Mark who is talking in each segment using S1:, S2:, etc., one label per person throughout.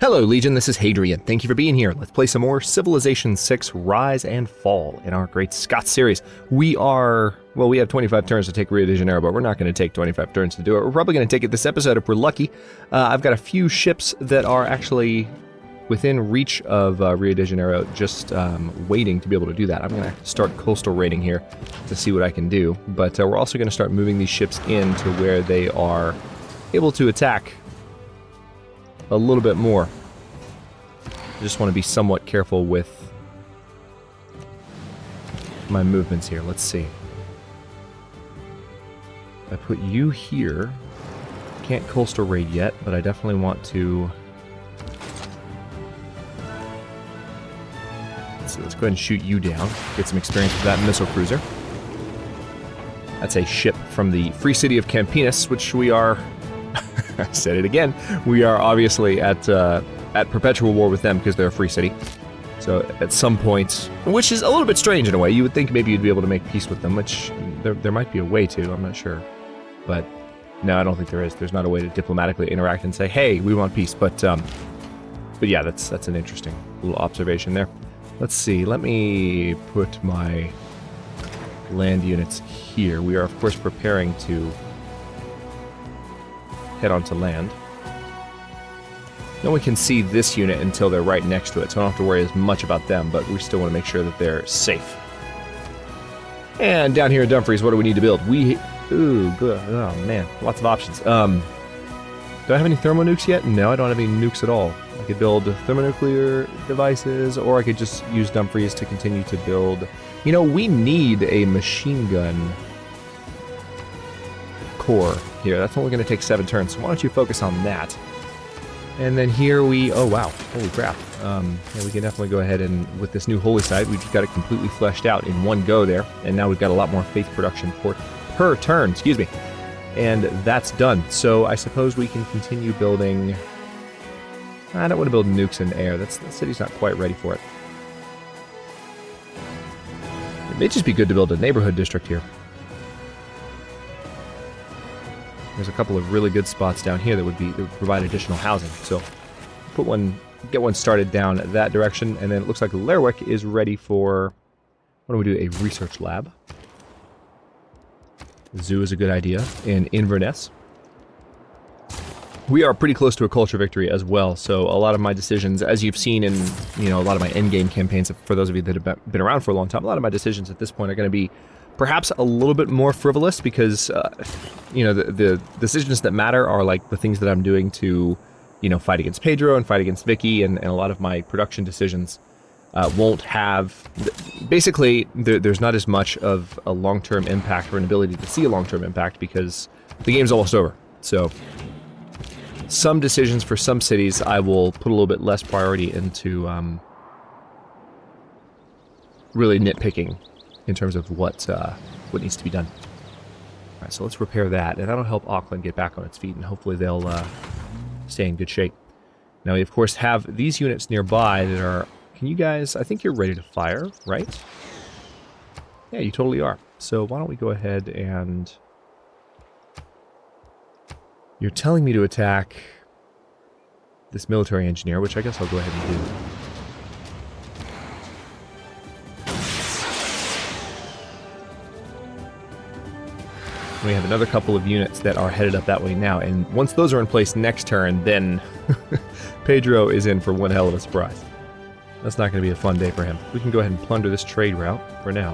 S1: Hello, Legion, this is Hadrian. Thank you for being here. Let's play some more Civilization VI Rise and Fall in our great SCOT series. We have 25 turns to take Rio de Janeiro, but we're not going to take 25 turns to do it. We're probably going to take it this episode if we're lucky. I've got a few ships that are actually within reach of Rio de Janeiro, just waiting to be able to do that. I'm going to start coastal raiding here to see what I can do, but we're also going to start moving these ships in to where they are able to attack a little bit more. I just want to be somewhat careful with my movements here. Let's see. I put you here. Can't coastal raid yet, but I definitely want to. Let's go ahead and shoot you down. Get some experience with that missile cruiser. That's a ship from the Free City of Campinas, which we are. I said it again. We are obviously at perpetual war with them because they're a free city. So at some point, which is a little bit strange in a way, you would think maybe you'd be able to make peace with them, which there might be a way to. I'm not sure, but no, I don't think there is. There's not a way to diplomatically interact and say, "Hey, we want peace." But yeah, that's an interesting little observation there. Let's see. Let me put my land units here. We are of course preparing to head onto land. No one can see this unit until they're right next to it, so I don't have to worry as much about them, but we still want to make sure that they're safe. And down here in Dumfries, what do we need to build? Ooh, good. Oh man, lots of options. Do I have any thermonukes yet? No, I don't have any nukes at all. I could build thermonuclear devices, or I could just use Dumfries to continue to build. You know, we need a machine gun core here. That's only going to take 7 turns, so why don't you focus on that? And then here oh wow, holy crap. Yeah, we can definitely go ahead and, with this new holy site, we just got it completely fleshed out in one go there, and now we've got a lot more faith production per turn, excuse me. And that's done. So I suppose we can continue building. I don't want to build nukes in air. The city's not quite ready for it. It may just be good to build a neighborhood district here. There's a couple of really good spots down here that would provide additional housing. So get one started down that direction, and then it looks like Lerwick is ready for, what do we do, a research lab. The zoo is a good idea in Inverness. We are pretty close to a culture victory as well, so a lot of my decisions, as you've seen in a lot of my endgame campaigns, for those of you that have been around for a long time, a lot of my decisions at this point are going to be perhaps a little bit more frivolous because, the decisions that matter are like the things that I'm doing to, fight against Pedro and fight against Vicky, and a lot of my production decisions won't have, basically, there's not as much of a long-term impact or an ability to see a long-term impact because the game's almost over. So some decisions for some cities I will put a little bit less priority into really nitpicking in terms of what needs to be done. All right, so let's repair that, and that'll help Auckland get back on its feet, and hopefully they'll stay in good shape. Now we, of course, have these units nearby that are... Can you guys... I think you're ready to fire, right? Yeah, you totally are. So why don't we go ahead and... You're telling me to attack this military engineer, which I guess I'll go ahead and do. We have another couple of units that are headed up that way now, and once those are in place next turn, then Pedro is in for one hell of a surprise. That's not going to be a fun day for him. We can go ahead and plunder this trade route for now.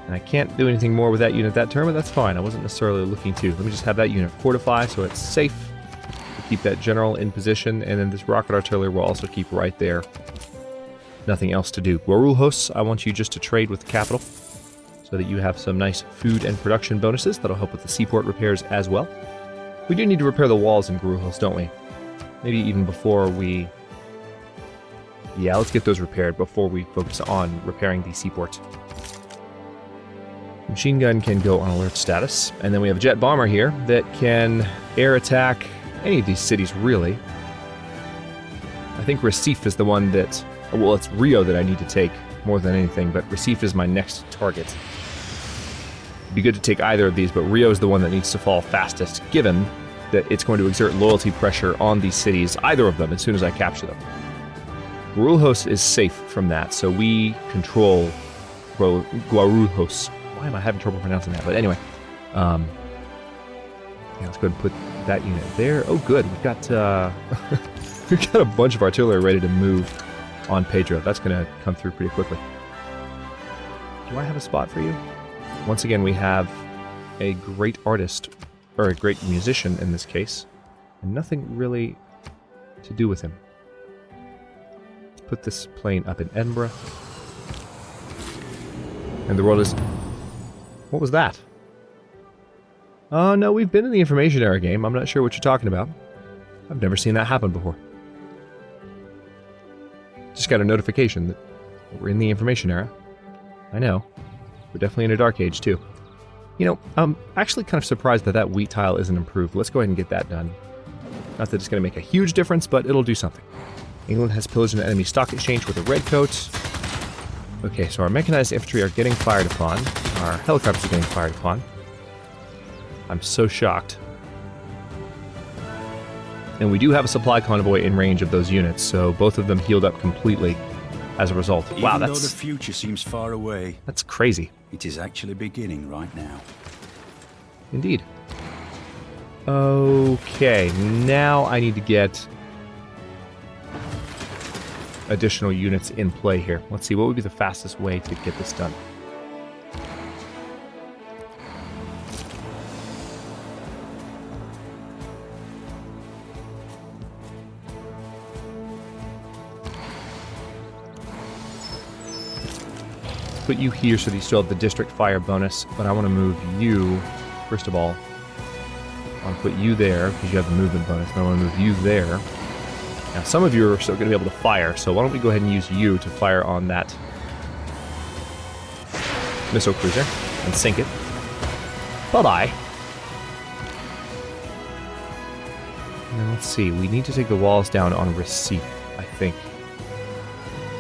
S1: And I can't do anything more with that unit that turn, but that's fine. I wasn't necessarily looking to. Let me just have that unit fortify so it's safe. We'll keep that general in position, and then this rocket artillery will also keep right there. Nothing else to do. Guarul hosts, I want you just to trade with the capital, so that you have some nice food and production bonuses that'll help with the seaport repairs as well. We do need to repair the walls in Guarul Hills, don't we? Maybe even before we... Yeah, let's get those repaired before we focus on repairing the seaport. Machine gun can go on alert status, and then we have a jet bomber here that can air attack any of these cities, really. I think Recife is the one that... Well, it's Rio that I need to take more than anything, but Recife is my next target. It'd be good to take either of these, but Rio is the one that needs to fall fastest, given that it's going to exert loyalty pressure on these cities, either of them, as soon as I capture them. Guarulhos is safe from that, so we control Guarulhos. Why am I having trouble pronouncing that? But anyway, yeah, let's go ahead and put that unit there. Oh, good. We've got we've got a bunch of artillery ready to move on Pedro. That's going to come through pretty quickly. Do I have a spot for you? Once again, we have a great artist, or a great musician in this case, and nothing really to do with him. Let's put this plane up in Edinburgh. And the world is... What was that? Oh, no, we've been in the information era game. I'm not sure what you're talking about. I've never seen that happen before. Just got a notification that we're in the information era. I know. We're definitely in a dark age, too. You know, I'm actually kind of surprised that that wheat tile isn't improved. Let's go ahead and get that done. Not that it's going to make a huge difference, but it'll do something. England has pillaged an enemy stock exchange with a redcoat. Okay, so our mechanized infantry are getting fired upon. Our helicopters are getting fired upon. I'm so shocked. And we do have a supply convoy in range of those units, so both of them healed up completely as a result. Wow,
S2: Even though the future seems far away,
S1: that's crazy.
S2: It is actually beginning right now.
S1: Indeed. Okay, now I need to get additional units in play here. Let's see, what would be the fastest way to get this done? Put you here so that you still have the district fire bonus, but I want to move you, first of all. I want to put you there because you have the movement bonus, and I want to move you there. Now, some of you are still going to be able to fire, so why don't we go ahead and use you to fire on that missile cruiser and sink it. Bye-bye. And then let's see, we need to take the walls down on Recife, I think.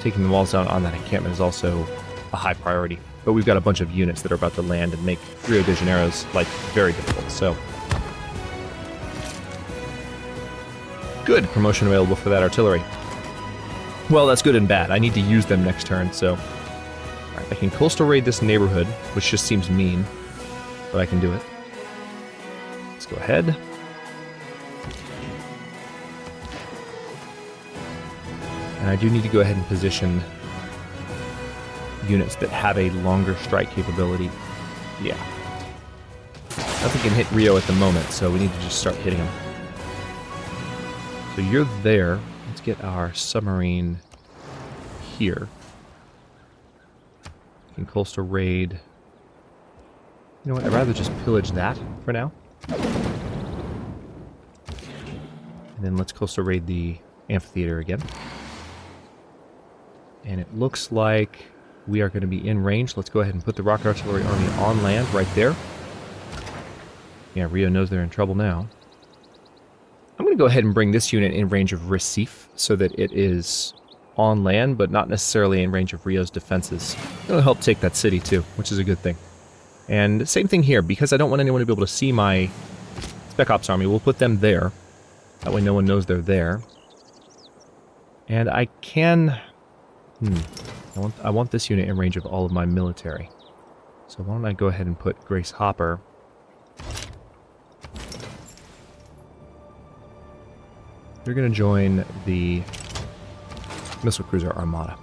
S1: Taking the walls down on that encampment is also a high priority, but we've got a bunch of units that are about to land and make Rio de Janeiro's life very difficult, so... Good promotion available for that artillery. Well, that's good and bad. I need to use them next turn, so... Alright, I can coastal raid this neighborhood, which just seems mean, but I can do it. Let's go ahead. And I do need to go ahead and position units that have a longer strike capability. Yeah. Nothing can hit Rio at the moment, so we need to just start hitting them. So you're there. Let's get our submarine here. We can coastal raid. You know what? I'd rather just pillage that for now. And then let's coastal raid the amphitheater again. And it looks like we are going to be in range. Let's go ahead and put the rocket artillery army on land right there. Yeah, Rio knows they're in trouble now. I'm going to go ahead and bring this unit in range of Recife so that it is on land, but not necessarily in range of Rio's defenses. It'll help take that city too, which is a good thing. And same thing here, because I don't want anyone to be able to see my Spec Ops army, we'll put them there. That way no one knows they're there. And I can... I want this unit in range of all of my military. So why don't I go ahead and put Grace Hopper. You're going to join the missile cruiser armada.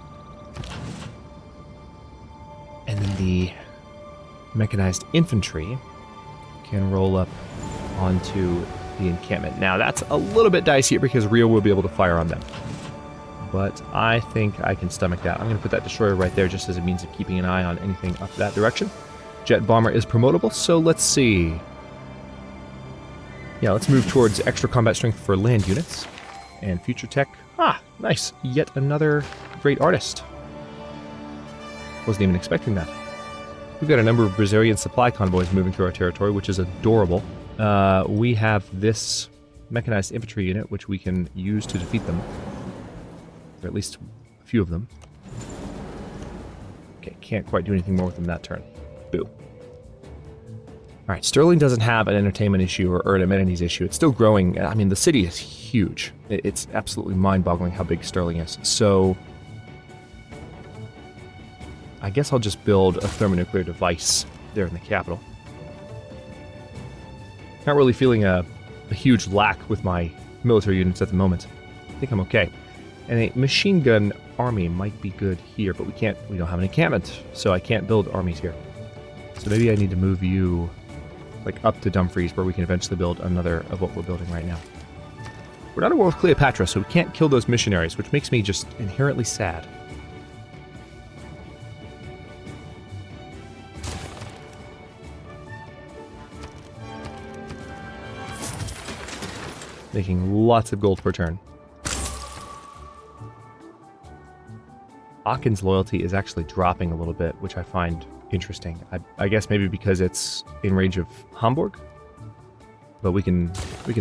S1: And then the mechanized infantry can roll up onto the encampment. Now that's a little bit dicey because Rio will be able to fire on them. But I think I can stomach that. I'm going to put that destroyer right there just as a means of keeping an eye on anything up that direction. Jet bomber is promotable, so let's see. Yeah, let's move towards extra combat strength for land units. And future tech. Ah, nice. Yet another great artist. Wasn't even expecting that. We've got a number of Brazilian supply convoys moving through our territory, which is adorable. We have this mechanized infantry unit, which we can use to defeat them. Or at least a few of them. Okay, can't quite do anything more with them that turn. Boo. Alright, Sterling doesn't have an entertainment issue or an amenities issue. It's still growing. I mean, the city is huge. It's absolutely mind-boggling how big Sterling is. So, I guess I'll just build a thermonuclear device there in the capital. Not really feeling a huge lack with my military units at the moment. I think I'm okay. And a machine gun army might be good here, but we don't have an encampment, so I can't build armies here. So maybe I need to move you like up to Dumfries, where we can eventually build another of what we're building right now. We're not at war with Cleopatra, so we can't kill those missionaries, which makes me just inherently sad. Making lots of gold per turn. Aachen's loyalty is actually dropping a little bit, which I find interesting. I guess maybe because it's in range of Hamburg, but we can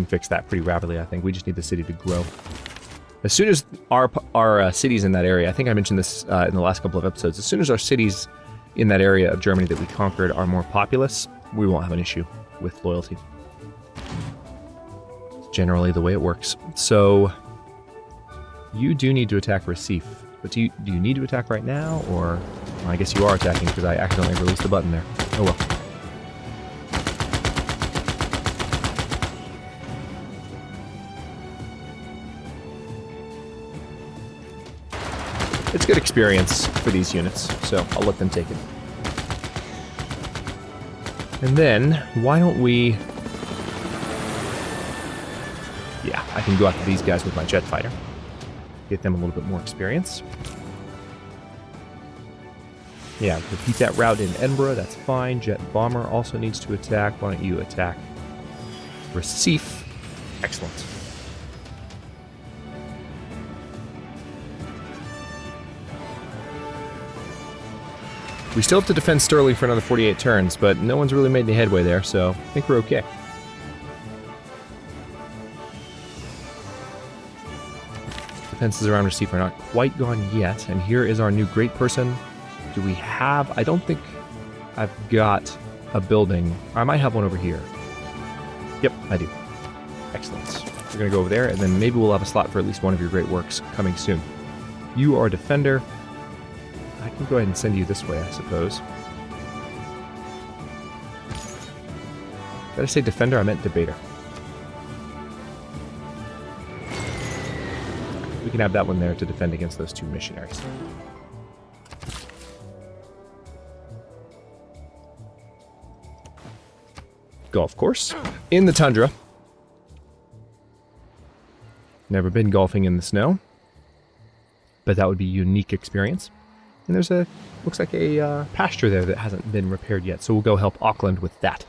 S1: fix that pretty rapidly. I think we just need the city to grow. As soon as our cities in that area, I think I mentioned this in the last couple of episodes. As soon as our cities in that area of Germany that we conquered are more populous, we won't have an issue with loyalty. It's generally the way it works. So you do need to attack Recife. But do you need to attack right now, or... Well, I guess you are attacking because I accidentally released the button there. Oh well. It's good experience for these units, so I'll let them take it. And then, why don't we... Yeah, I can go after these guys with my jet fighter. Get them a little bit more experience. Yeah, repeat that route in Edinburgh, that's fine. Jet bomber also needs to attack. Why don't you attack Recife? Excellent. We still have to defend Sterling for another 48 turns, but no one's really made any headway there, so I think we're okay. Defenses around Recife are not quite gone yet, and here is our new great person. Do we have... I don't think I've got a building. I might have one over here. Yep, I do. Excellent. We're going to go over there, and then maybe we'll have a slot for at least one of your great works coming soon. You are a defender. I can go ahead and send you this way, I suppose. Did I say defender? I meant debater. We can have that one there to defend against those two missionaries. Golf course in the tundra. Never been golfing in the snow, but that would be a unique experience. And there's a, looks like a pasture there that hasn't been repaired yet, so we'll go help Auckland with that.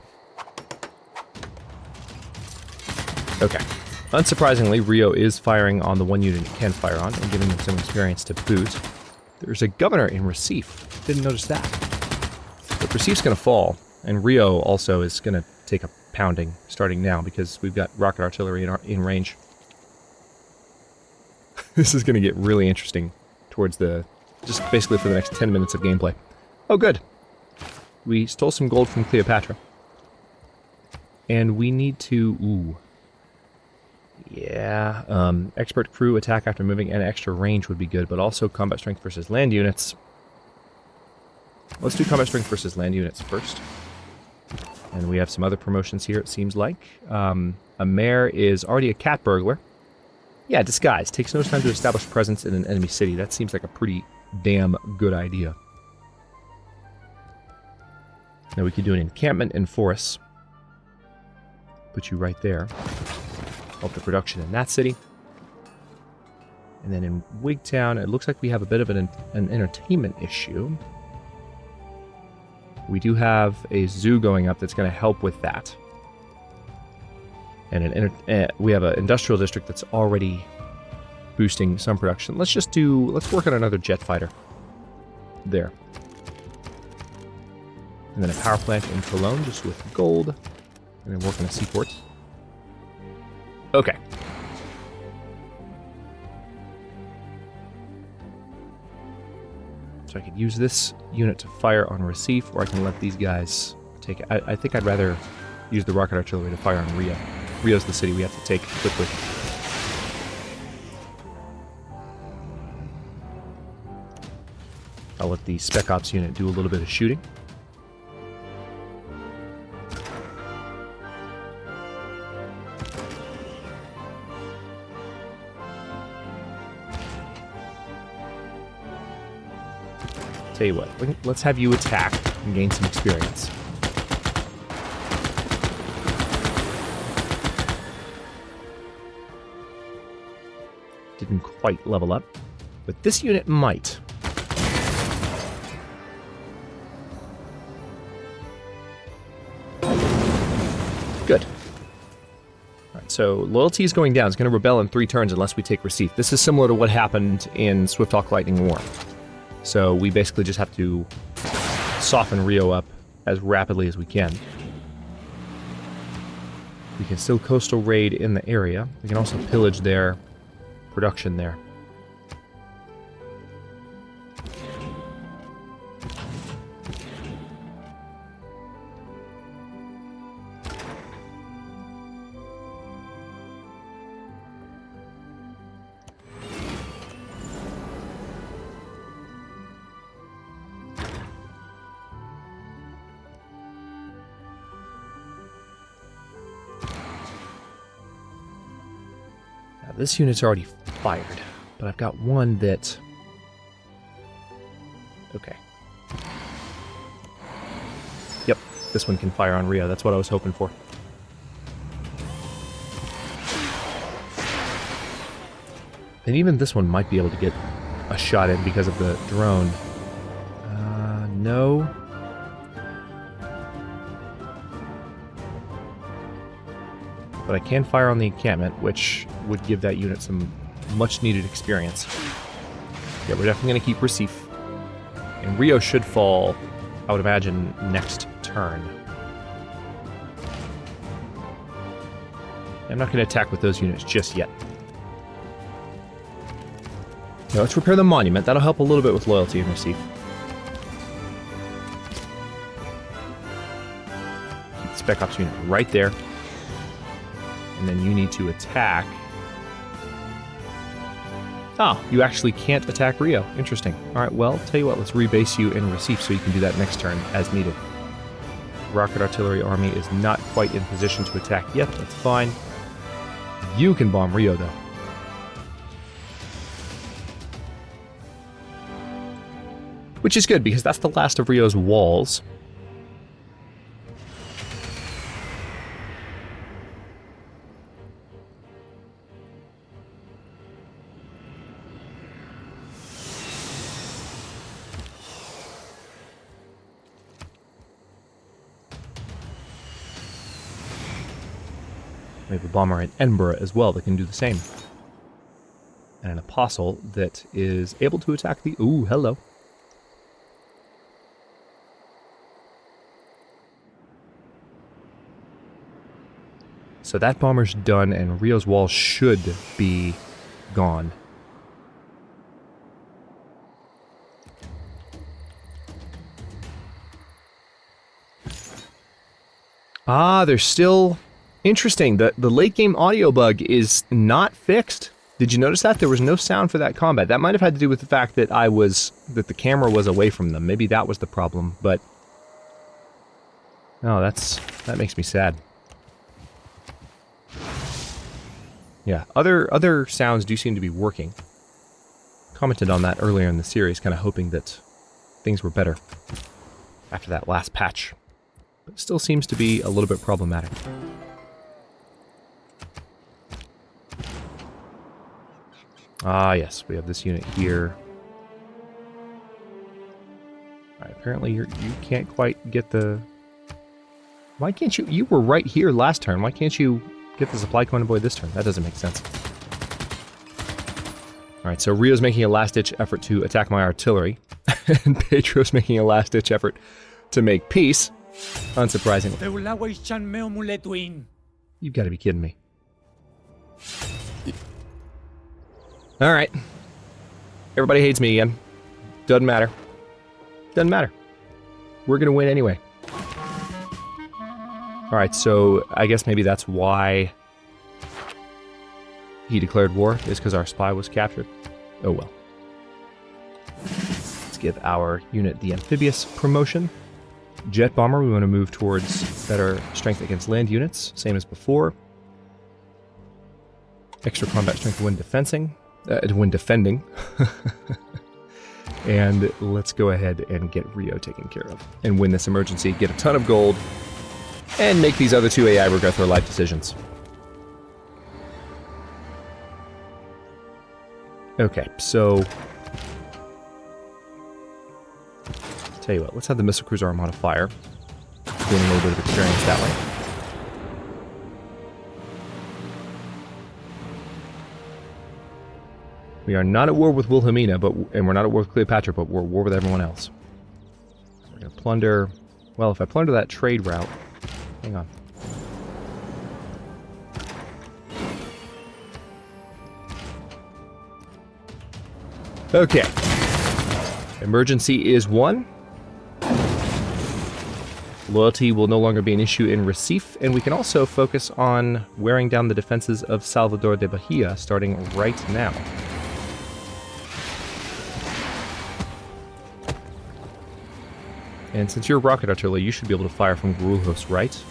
S1: Okay. Unsurprisingly, Rio is firing on the one unit it can fire on and giving them some experience to boot. There's a governor in Recife. Didn't notice that. But Recife's going to fall, and Rio also is going to take a pounding starting now because we've got rocket artillery in range. This is going to get really interesting towards the... just basically for the next 10 minutes of gameplay. Oh, good. We stole some gold from Cleopatra. And we need to... Ooh. Yeah, expert crew attack after moving and extra range would be good, but also combat strength versus land units. Let's do combat strength versus land units first. And we have some other promotions here, it seems like. A mayor is already a cat burglar. Yeah, disguise. Takes no time to establish presence in an enemy city. That seems like a pretty damn good idea. Now we could do an encampment in forests. Put you right there. Help the production in that city. And then in Wigtown, it looks like we have a bit of an entertainment issue. We do have a zoo going up that's going to help with that. And we have an industrial district that's already boosting some production. Let's work on another jet fighter. There. And then a power plant in Cologne, just with gold. And then work on a seaport. Okay. So I could use this unit to fire on Recife, or I can let these guys take it. I think I'd rather use the rocket artillery to fire on Rio. Rio's the city we have to take quickly. I'll let the Spec Ops unit do a little bit of shooting. Tell you what, let's have you attack and gain some experience. Didn't quite level up, but this unit might. Good. Alright, so loyalty is going down. It's going to rebel in 3 turns unless we take receipt. This is similar to what happened in Swift Hawk Lightning War. So we basically just have to soften Rio up as rapidly as we can. We can still coastal raid in the area. We can also pillage their production there. This unit's already fired, but I've got one that... Okay. Yep, this one can fire on Rio. That's what I was hoping for. And even this one might be able to get a shot in because of the drone. No. But I can fire on the encampment, which would give that unit some much-needed experience. Yeah, we're definitely going to keep Recife. And Rio should fall, I would imagine, next turn. I'm not going to attack with those units just yet. Now let's repair the monument. That'll help a little bit with loyalty in Recife. Keep the Spec Ops unit right there. And then you need to attack. Oh, you actually can't attack Rio. Interesting. Alright, well, tell you what, let's rebase you in Recife so you can do that next turn as needed. Rocket Artillery Army is not quite in position to attack yet. That's fine. You can bomb Rio, though. Which is good, because that's the last of Rio's walls. We have a bomber in Edinburgh as well that can do the same. And an apostle that is able to attack the... Ooh, hello. So that bomber's done, and Rio's wall should be gone. Ah, there's still... Interesting, the late game audio bug is not fixed. Did you notice that? There was no sound for that combat. That might have had to do with the fact that that the camera was away from them. Maybe that was the problem, but... Oh, that makes me sad. Yeah, other sounds do seem to be working. Commented on that earlier in the series, kind of hoping that things were better after that last patch. But it still seems to be a little bit problematic. Ah, yes, we have this unit here. Alright, apparently you can't quite get the... Why can't you... You were right here last turn. Why can't you get the supply convoy this turn? That doesn't make sense. Alright, so Rio's making a last-ditch effort to attack my artillery. And Pedro's making a last-ditch effort to make peace. Unsurprisingly. You've got to be kidding me. Alright. Everybody hates me again. Doesn't matter. Doesn't matter. We're gonna win anyway. Alright, so I guess maybe that's why he declared war, is because our spy was captured. Oh well. Let's give our unit the amphibious promotion. Jet bomber, we want to move towards better strength against land units, same as before. Extra combat strength when defending. And let's go ahead and get Rio taken care of. And win this emergency, get a ton of gold, and make these other two AI regret their life decisions. Okay, so... tell you what, let's have the missile cruiser armada fire. Gain a little bit of experience that way. We are not at war with Wilhelmina, and we're not at war with Cleopatra, but we're at war with everyone else. We're going to plunder... well, if I plunder that trade route... hang on. Okay. Emergency is won. Loyalty will no longer be an issue in Recife, and we can also focus on wearing down the defenses of Salvador de Bahia starting right now. And since you're rocket artillery, you should be able to fire from Guarulhos, right?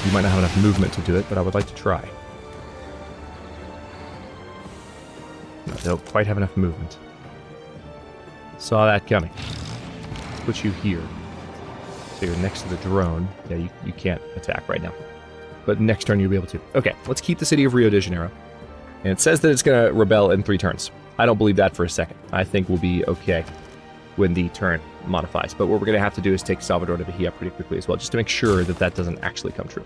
S1: You might not have enough movement to do it, but I would like to try. No, they don't quite have enough movement. Saw that coming. Let's put you here. So you're next to the drone. Yeah, you can't attack right now. But next turn you'll be able to. Okay, let's keep the city of Rio de Janeiro. And it says that it's going to rebel in 3 turns. I don't believe that for a second. I think we'll be okay when the turn modifies. But what we're going to have to do is take Salvador de Bahia pretty quickly as well, just to make sure that that doesn't actually come true.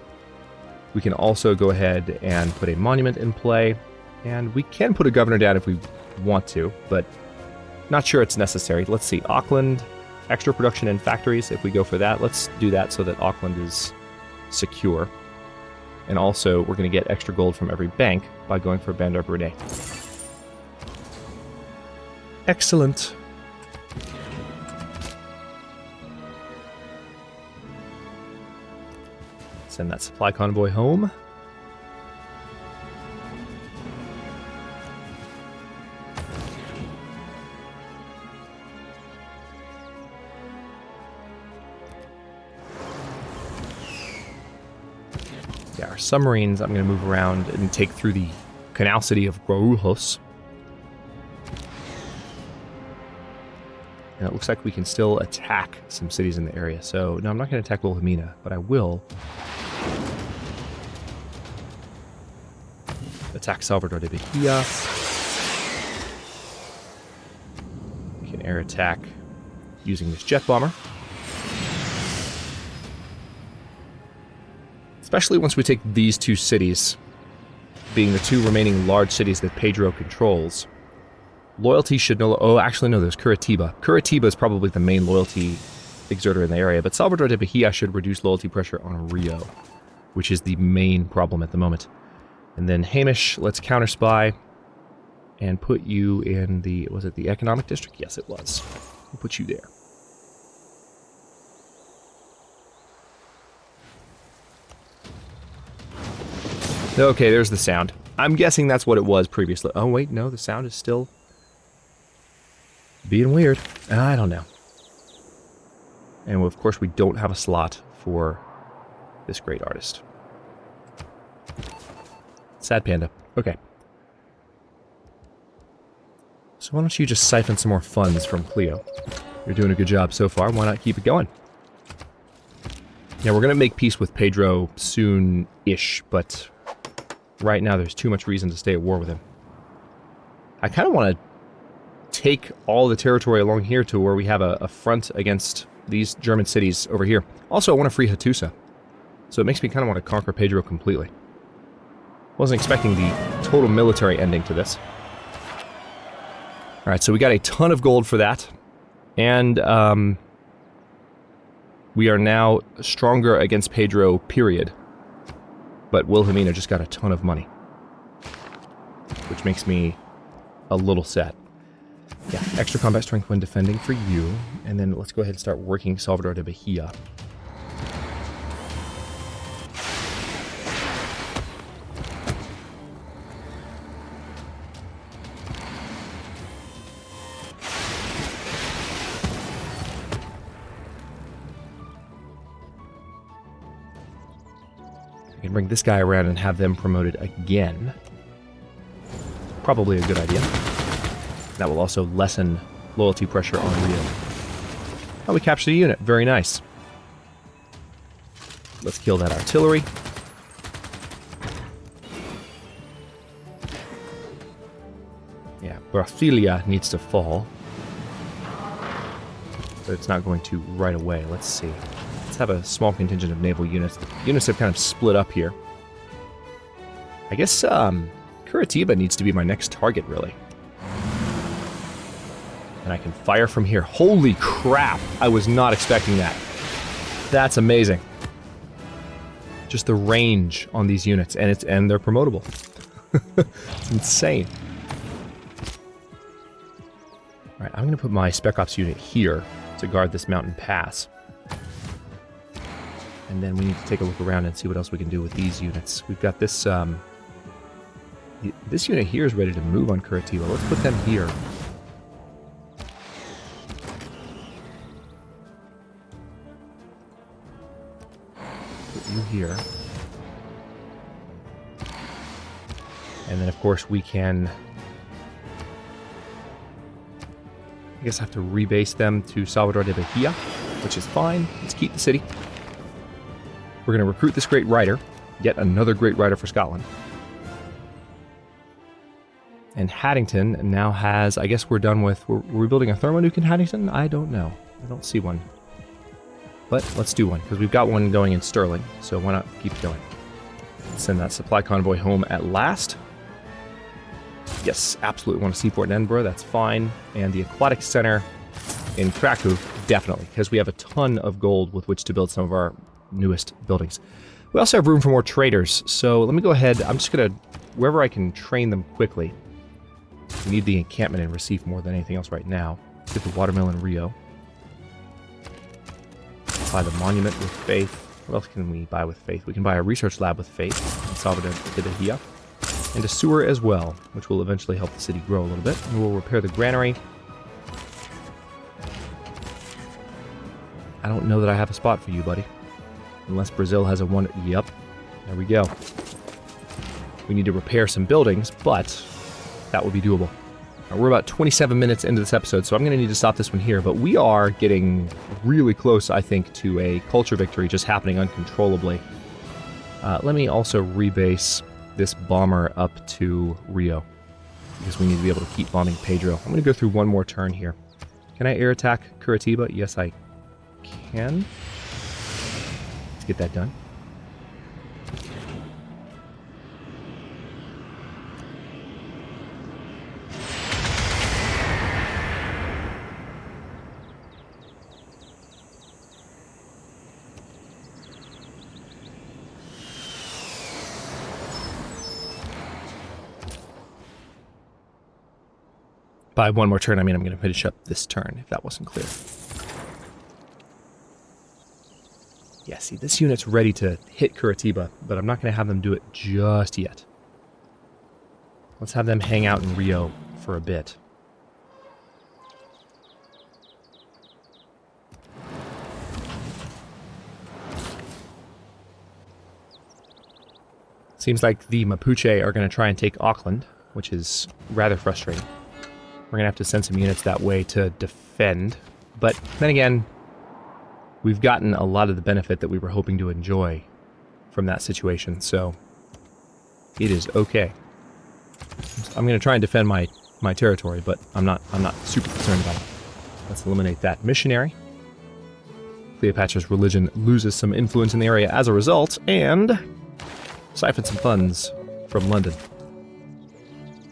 S1: We can also go ahead and put a monument in play, and we can put a governor down if we want to, but not sure it's necessary. Let's see, Auckland, extra production in factories, if we go for that, let's do that so that Auckland is secure. And also, we're going to get extra gold from every bank by going for Bandar Brunei. Excellent. Send that supply convoy home. Yeah, our submarines I'm going to move around and take through the canal city of Guarulhos. And it looks like we can still attack some cities in the area. So, no, I'm not going to attack Wilhelmina, but I will attack Salvador de Bahia. We can air attack using this jet bomber. Especially once we take these 2 cities, being the 2 remaining large cities that Pedro controls. Loyalty should no... oh, actually, no, there's Curitiba. Curitiba is probably the main loyalty exerter in the area, but Salvador de Bahia should reduce loyalty pressure on Rio, which is the main problem at the moment. And then Hamish, let's counter-spy and put you in the... was it the economic district? Yes, it was. We'll put you there. Okay, there's the sound. I'm guessing that's what it was previously. Oh, wait, no, the sound is still being weird. I don't know. And of course, we don't have a slot for this great artist. Sad panda. Okay. So why don't you just siphon some more funds from Cleo? You're doing a good job so far. Why not keep it going? Yeah, we're going to make peace with Pedro soon-ish, but right now there's too much reason to stay at war with him. I kind of want to take all the territory along here to where we have a front against these German cities over here. Also, I want to free Hattusa. So it makes me kind of want to conquer Pedro completely. Wasn't expecting the total military ending to this. Alright, so we got a ton of gold for that. And we are now stronger against Pedro, period. But Wilhelmina just got a ton of money. Which makes me a little sad. Yeah, extra combat strength when defending for you. And then let's go ahead and start working Salvador de Bahia. can bring this guy around and have them promoted again. Probably a good idea. That will also lessen loyalty pressure on Rio. Oh, we captured a unit. Very nice. Let's kill that artillery. Yeah, Brasilia needs to fall. But it's not going to right away. Let's see. Let's have a small contingent of naval units. The units have kind of split up here. I guess Curitiba needs to be my next target, really. And I can fire from here. Holy crap! I was not expecting that. That's amazing. Just the range on these units, and they're promotable. It's insane. All right, I'm going to put my Spec Ops unit here to guard this mountain pass. And then we need to take a look around and see what else we can do with these units. We've got this, this unit here is ready to move on Curitiba. Let's put them here. Put you here. And then, of course, we can... I guess I have to rebase them to Salvador de Bahia, which is fine. Let's keep the city. We're going to recruit this great rider. Yet another great rider for Scotland. And Haddington now has... I guess we're done with... We're building a thermonuke in Haddington? I don't know. I don't see one. But let's do one, because we've got one going in Stirling. So why not keep going? Let's send that supply convoy home at last. Yes, absolutely want a seaport in Edinburgh. That's fine. And the Aquatic Center in Krakow, definitely, because we have a ton of gold with which to build some of our newest buildings. We also have room for more traders, so let me go ahead. I'm just going to, wherever I can train them quickly. We need the encampment in Recife more than anything else right now. Let's get the watermill in Rio. Buy the monument with faith. What else can we buy with faith? We can buy a research lab with faith in Salvador de Bahia. And a sewer as well, which will eventually help the city grow a little bit. And we'll repair the granary. I don't know that I have a spot for you, buddy. Unless Brazil has a one... Yep. There we go. We need to repair some buildings, but that will be doable. We're about 27 minutes into this episode, so I'm going to need to stop this one here. But we are getting really close, I think, to a culture victory just happening uncontrollably. Let me also rebase this bomber up to Rio, because we need to be able to keep bombing Pedro. I'm going to go through one more turn here. Can I air attack Curitiba? Yes, I can. Let's get that done. By one more turn, I mean I'm going to finish up this turn, if that wasn't clear. Yeah, see, this unit's ready to hit Curitiba, but I'm not going to have them do it just yet. Let's have them hang out in Rio for a bit. Seems like the Mapuche are going to try and take Auckland, which is rather frustrating. We're going to have to send some units that way to defend. But then again, we've gotten a lot of the benefit that we were hoping to enjoy from that situation, so it is okay. I'm going to try and defend my territory, but I'm not super concerned about it. Let's eliminate that missionary. Cleopatra's religion loses some influence in the area as a result, and siphon some funds from London.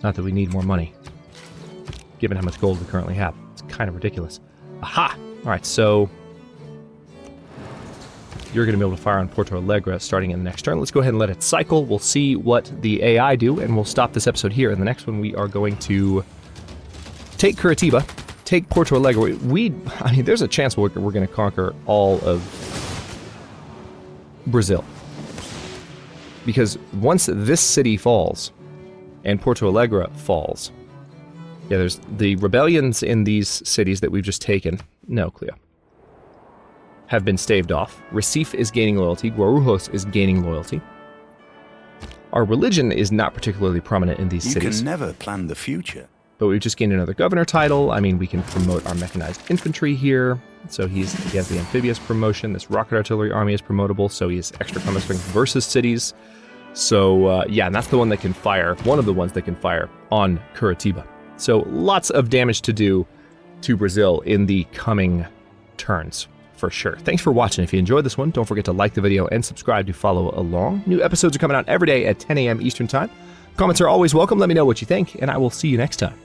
S1: Not that we need more money, given how much gold we currently have. It's kind of ridiculous. Aha! Alright, so you're going to be able to fire on Porto Alegre starting in the next turn. Let's go ahead and let it cycle. We'll see what the AI do, and we'll stop this episode here. In the next one, we are going to take Curitiba, take Porto Alegre. I mean, there's a chance we're going to conquer all of Brazil. Because once this city falls, and Porto Alegre falls, yeah, there's the rebellions in these cities that we've just taken. No, Cleo. Have been staved off. Recife is gaining loyalty. Guarulhos is gaining loyalty. Our religion is not particularly prominent in these
S2: You
S1: cities.
S2: can never plan the future.
S1: But we've just gained another governor title. I mean, we can promote our mechanized infantry here. So he has the amphibious promotion. This rocket artillery army is promotable, so he has extra combat strength versus cities. So, yeah, and that's the one that can fire, one of the ones that can fire on Curitiba. So lots of damage to do to Brazil in the coming turns, for sure. Thanks for watching. If you enjoyed this one, don't forget to like the video and subscribe to follow along. New episodes are coming out every day at 10 a.m. Eastern Time. Comments are always welcome. Let me know what you think, and I will see you next time.